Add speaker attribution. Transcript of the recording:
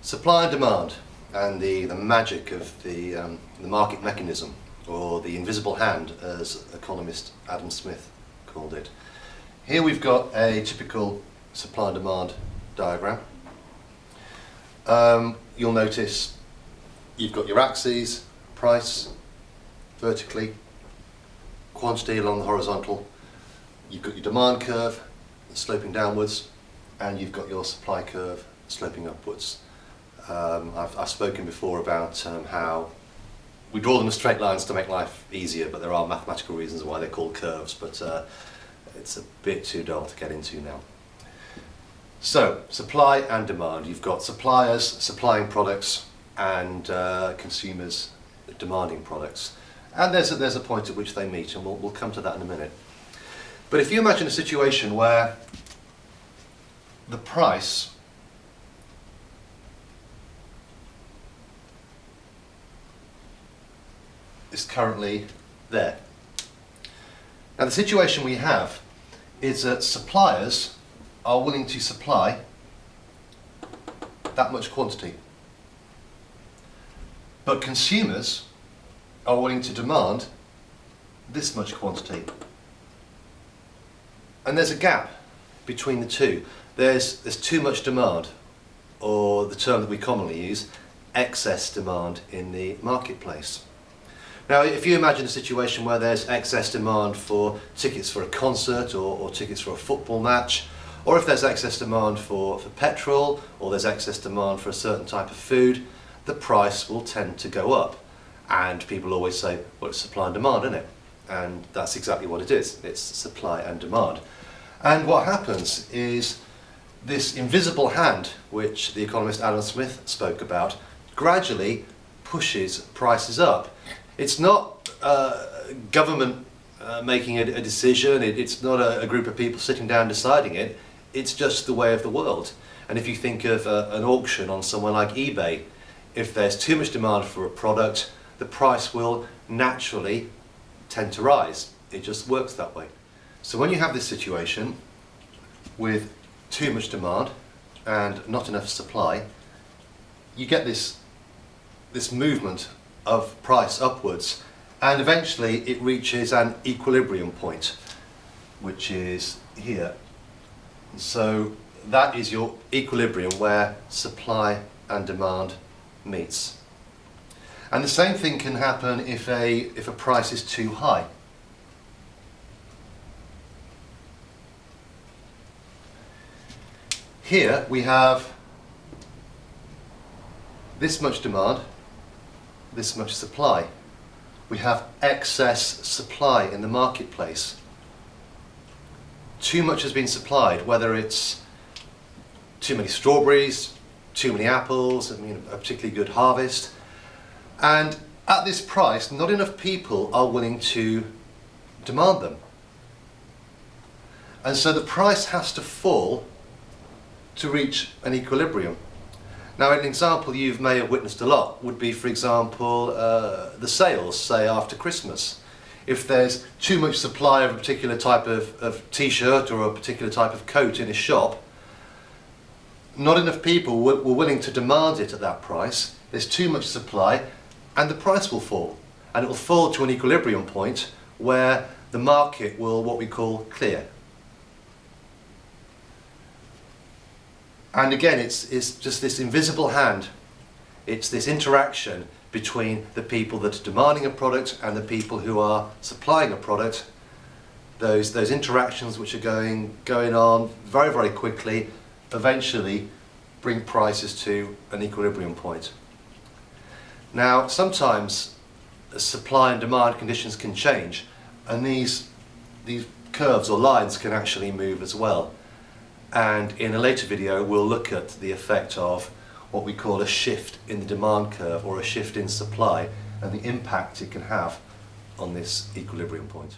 Speaker 1: Supply and demand, and the magic of the market mechanism, or the invisible hand, as economist Adam Smith called it. Here we've got a typical supply and demand diagram. You'll notice you've got your axes, price vertically, quantity along the horizontal, you've got your demand curve sloping downwards, and you've got your supply curve sloping upwards. I've spoken before about how we draw them as straight lines to make life easier, but there are mathematical reasons why they're called curves, but it's a bit too dull to get into now. So, supply and demand. You've got suppliers supplying products and consumers demanding products. And there's a point at which they meet, and we'll come to that in a minute. But if you imagine a situation where the price is currently there. Now the situation we have is that suppliers are willing to supply that much quantity, but consumers are willing to demand this much quantity. And there's a gap between the two. There's too much demand, or the term that we commonly use, excess demand in the marketplace. Now, if you imagine a situation where there's excess demand for tickets for a concert or tickets for a football match, or if there's excess demand for petrol, or there's excess demand for a certain type of food, the price will tend to go up. And people always say, well, it's supply and demand, isn't it? And that's exactly what it is. It's supply and demand. And what happens is this invisible hand, which the economist Adam Smith spoke about, gradually pushes prices up. It's not government making a decision, it's not a group of people sitting down deciding it, it's just the way of the world. And if you think of an auction on somewhere like eBay, if there's too much demand for a product, the price will naturally tend to rise. It just works that way. So when you have this situation with too much demand and not enough supply, you get this movement of price upwards, and eventually it reaches an equilibrium point, which is here. So that is your equilibrium where supply and demand meets. And the same thing can happen if a price is too high. Here we have this much demand, this much supply. We have excess supply in the marketplace. Too much has been supplied, whether it's too many strawberries, too many apples, a particularly good harvest. And at this price, not enough people are willing to demand them. And so the price has to fall to reach an equilibrium. Now, an example you may have witnessed a lot would be, for example, the sales, say after Christmas. If there's too much supply of a particular type of t-shirt or a particular type of coat in a shop, not enough people were willing to demand it at that price. There's too much supply, and the price will fall. And it will fall to an equilibrium point where the market will, what we call, clear. And again, it's just this invisible hand. It's this interaction between the people that are demanding a product and the people who are supplying a product. Those interactions which are going on very, very quickly eventually bring prices to an equilibrium point. Now, sometimes supply and demand conditions can change, and these curves or lines can actually move as well. And in a later video we'll look at the effect of what we call a shift in the demand curve or a shift in supply and the impact it can have on this equilibrium point.